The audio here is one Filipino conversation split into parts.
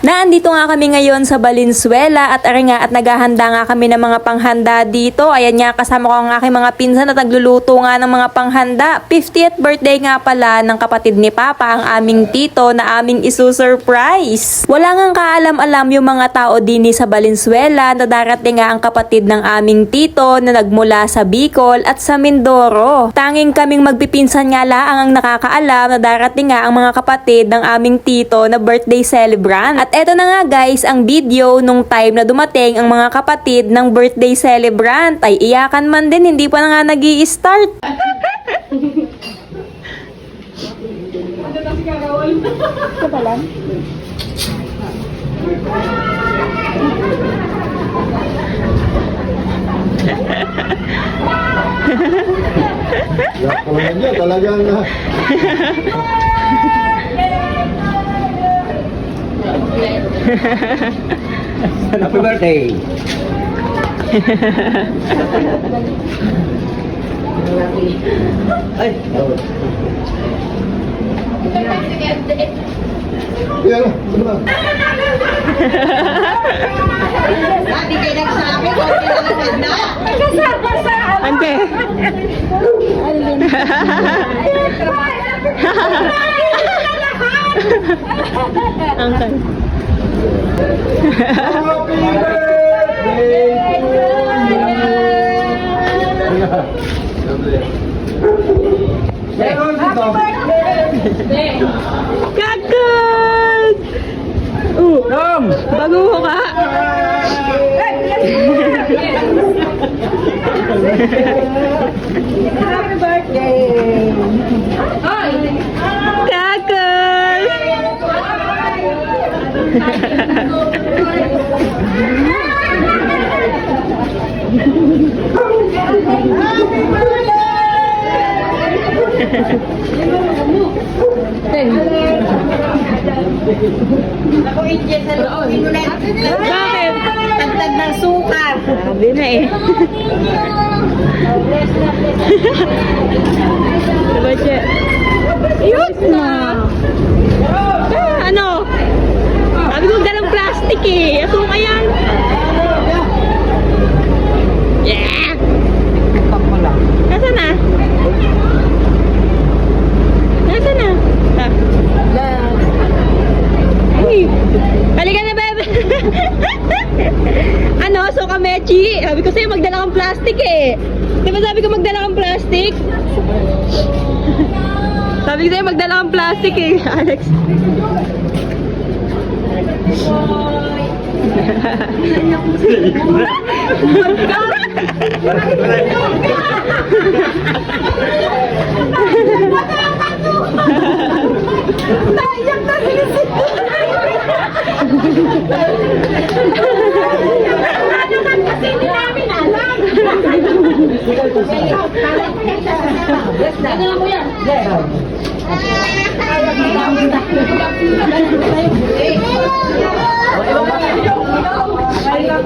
Naandito nga kami ngayon sa Valenzuela at naghahanda nga kami ng mga panghanda dito. Ayan nga, kasama ko ang aking mga pinsan at nagluluto nga ng mga panghanda. 50th birthday nga pala ng kapatid ni Papa, ang aming tito na aming isusurprise. Wala nga kaalam-alam yung mga tao din sa Valenzuela na darating nga ang kapatid ng aming tito na nagmula sa Bicol at sa Mindoro. Tanging kaming magpipinsan nga lang ang nakakaalam na darating nga ang mga kapatid ng aming tito na birthday celebrant. At eto na nga guys, ang video nung time na dumating ang mga kapatid ng birthday celebrant. Ay iyakan man din, hindi pa na nga nag-i-start. Ito pa lang? Talagang Happy birthday! Ay! yan, ano ba? Hindi kayo nagsabi kung kailangan na. Kasama sa Ante. Uncle. Happy birthday to you! Kakag! Tom! Bago ka! Happy birthday! Kakag! Ako Indian sa loob. Bakit? Tagtag ng sukar. Sabi na eh. Diba siya? Ayun na! Ano? Sabi ko dalang plastic eh. Ato mo kayan? Yeah! Nasaan na? Nasaan na? Ay, halika na, bebe. Ano, so kamechi? Sabi ko sa'yo, magdala kang plastic eh. Di ba sabi ko magdala kang plastic? Sabi ko sa'yo, magdala kang plastic eh, Alex. Naiyak na sisi. Ano man kasi hindi namin alam. Ano na po yan?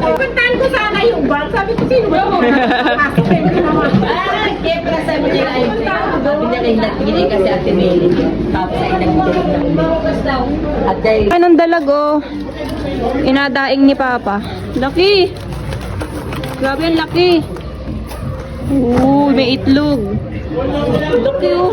Puntahan ko sana yung bag. Sabi ko, sino ba? Kaya sabi niya ay sabi niya ay nagbigay kasi Ate Meli. Tapos ay nagbigay na. At dahil Anong dalago? Inadaing ni Papa. Laki! Grabe ang laki! May itlog. Laki oh.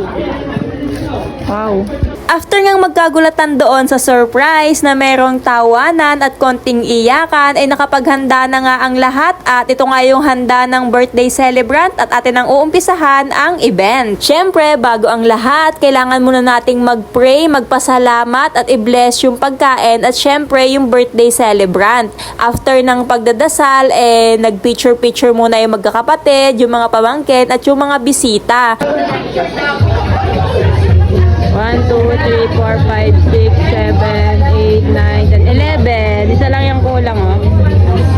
Wow. After ngang magkagulatan doon sa surprise na merong tawanan at konting iyakan, ay nakapaghanda na nga ang lahat at ito nga yung handa ng birthday celebrant at atin ang uumpisahan ang event. Syempre, bago ang lahat, kailangan muna nating mag-pray, magpasalamat at i-bless yung pagkain at syempre yung birthday celebrant. After ng pagdadasal, nag-picture-picture muna yung magkakapatid, yung mga pamangkin at yung mga bisita. 1, 2, 3, 4, 5, 6, 7, 8, 9, 10, 11. Isa lang yung kulang, oh.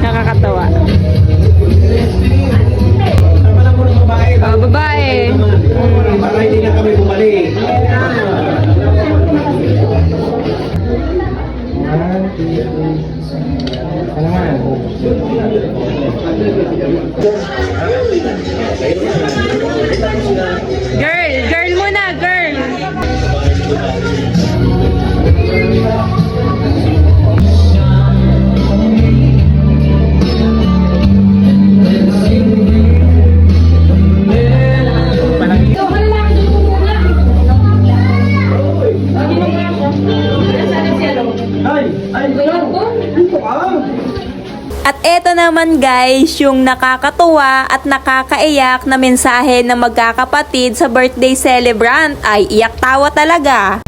Nakakatawa. Babae. Para hindi na kami bumalik. Girl muna, girl. At eto naman guys, yung nakakatuwa at nakakaiyak na mensahe ng magkakapatid sa birthday celebrant ay iyak tawa talaga.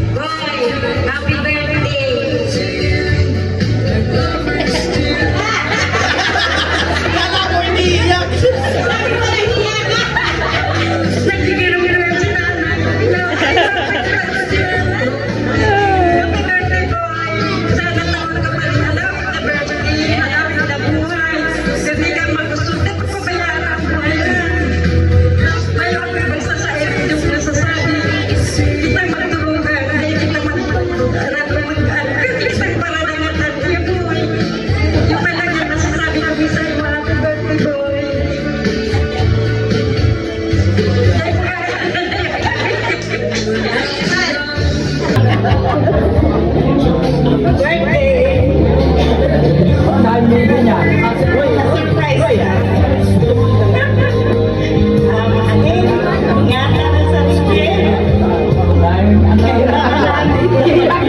Happy birthday!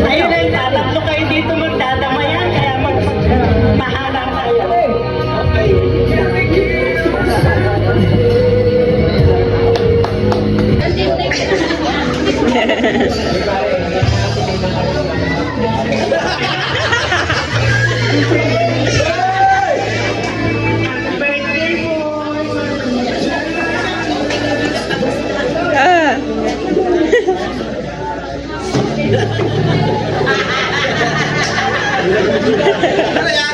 Ayun ay tatatlo kayo dito magdadamayan, kaya mahalang kayo.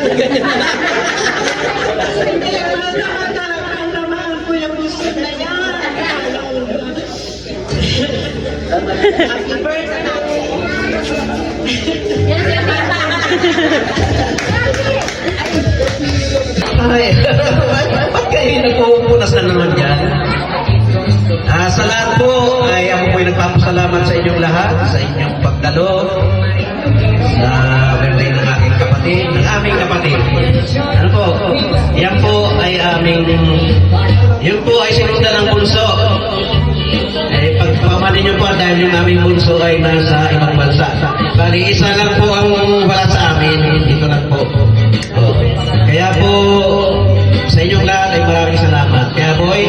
Birthday boy! Kuya Busog na yan. Happy birthday! Ay, ba't kayo nagpupunasan naman yan? Sa lahat po, ay ako po'y nagpapasalamat sa inyong lahat, sa inyong pagdalo, sa birthday ng aking kapatid, ng aming kapatid. Ano po? Yan po ay yun po ay sinundan ng bunso. Pagpapamanin niyo po dahil yung aming bunso ay nasa ibang bansa. Bali, isa lang po ang wala sa amin. Dito lang po. Oh. Kaya po, sa inyong lahat ay maraming salamat. Kaya boy,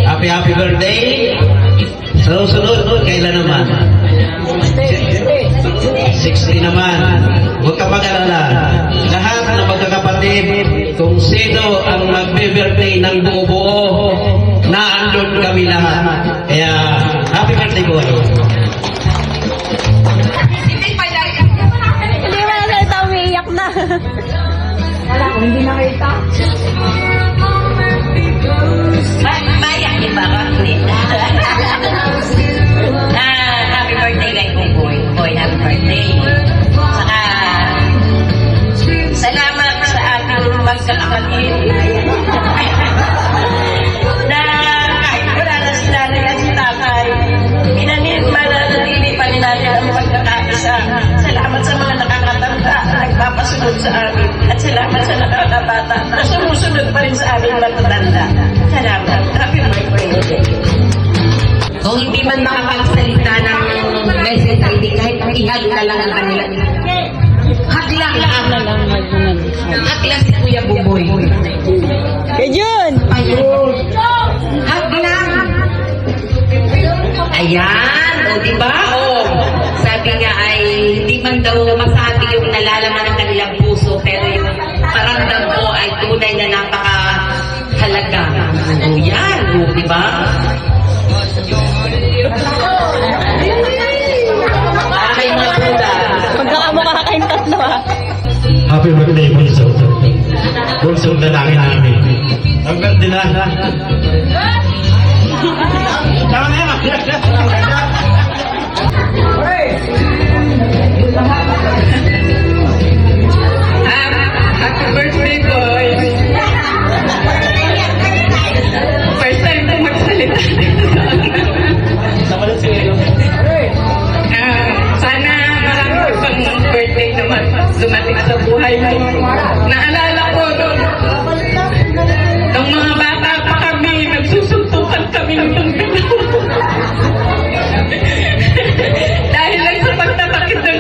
happy birthday. Sa susunod, kailan naman? 60 naman. Huwag ka mag-alala. Lahat ng magkakapatid, kung sino ang magbe-birthday ng buo-buo, naandun kami lahat. Kaya, happy birthday boy. Hindi mo na salita, umiiyak na. Mayak di ba ka? Happy birthday kay Kuboy. Boy, happy birthday. Saka, salamat sa aking magkakapatid. Na kahit wala na sila nila si tatay, mananatili pa rin natin ang magkakaisa. Salamat sa mga nakakatanda na nagpapasunod sa amin. At salamat sa nakakabata na sumusunod pa rin sa aming matatanda. Salamat. Happy birthday. Kung hindi man makapagsalita ng message ID, kahit ihag na lang ang kanila. Haklang Haklang si Kuya Buboy. Kay Jun! Ayun. Haklang. Ayan. O, diba? O, sabi nga ay hindi man daw masabi yung nalalaman ng kanilang puso, pero yung paramdam ko ay tunay na napakahalaga. O, yan. O, diba? Ay, mga puda. Magkakamukha kayong tatlo ah. Happy birthday, Bunso. Bunso na namin namin. Ang birthday na. Tama na yan. Happy birthday, boy! First time ko magsalita dito sa sana marami pang birthday naman dumating sa buhay mo. Naalala ko nung mga bata pa kami, nagsusuntukan kami ng dahil lang sa pagtatakit ng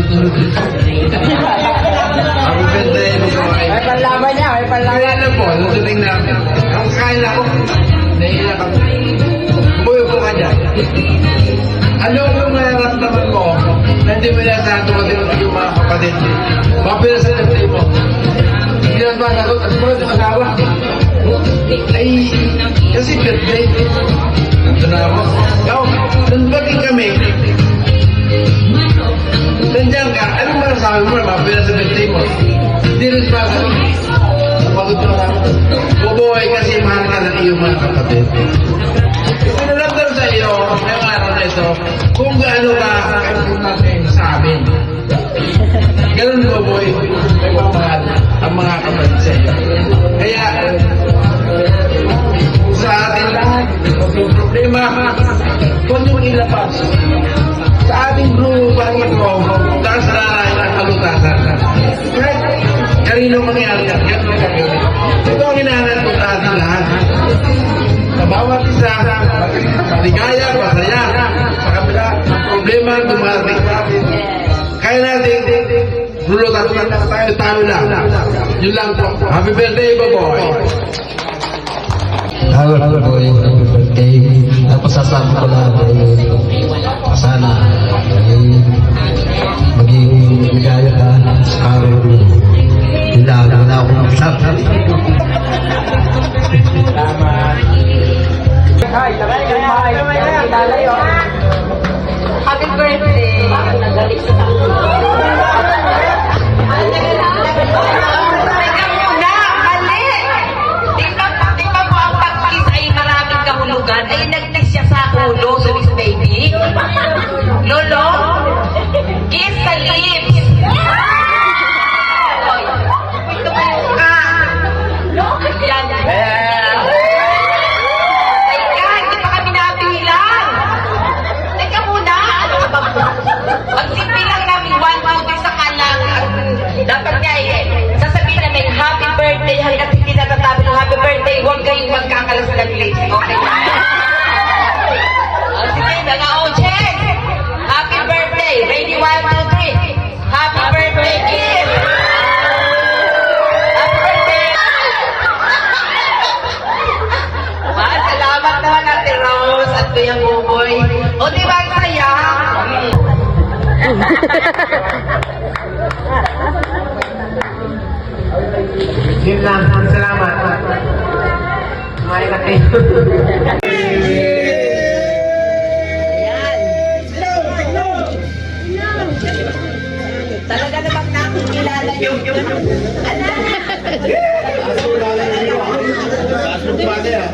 Happy birthday, Bugoy. May panlaban niya, may panlaban. Kaya na po, nasuting namin. Ang kain ako, naiiyak ako. Buyo po ka dyan. Ano yung nararamdaman mo na hindi mo yan sa tumating yung mga kapatid mo? Mapila sa birthday mo. Hindi lang ba nagot? At mo yung asawa? Ay, kasi birthday. Ito na ako. Ikaw, nandun kami. Nandiyan ka, anong masasabi mo na mapila sa birthday mo? Hindi rin ba sa pagod mo lang? Bubuhay kasi mahal ka ng iyong mga kapatid. Pinaramdam sa iyo, ngayong araw na ito, kung gaano ka importante sa amin. Ganun po, boy, may pamahal ang mga kapatid sa iyo. Kaya, sa ating lahat, yung problema, huwag niyong ilabas. Sa ating grupo ito, dahil sa larayan at kalutasan. Kahit kanino mangyari yan, yan ang gagawin. Ito ang hinahanap ko sa ating lahat. Sa bawat isa, maligaya, masaya, sa kabila, problema ang dumating natin. Kaya natin, lulutan tayo lang. Yun lang po. Happy birthday, Baboy! Hello boy, happy birthday. Tapos sasabi ko lang sana maging ligaya ka sa araw mo. Wala akong masasabi. Happy birthday! Teka muna, mali! Tingnan mo ang pag-kiss ay maraming kahulugan. Ay nag-kiss siya sa ulo, so Miss Baby. Lolo, kiss sa lips. Oy, ito ba yung ka? Yan. Teka, hindi pa kami nabilang. Teka muna, ano ka ba? Magsipilang namin 1, 2, 3 sa kalang. Dapat nga sasabihin namin happy birthday hanggat hindi natatabi ng happy birthday, huwag kayong magkakalas ng lips. Okay? Sige, mga oches! Happy birthday! Ready, 1, 2, 3. Happy birthday, kiss! Happy birthday! Salamat naman Ate Rose at Kuya Buboy. O di ba ang saya? Yun lang, salamat. Kumain na kayo. Talaga namang nakikilala yung Kaso wala lang yun. Kaso pa niya.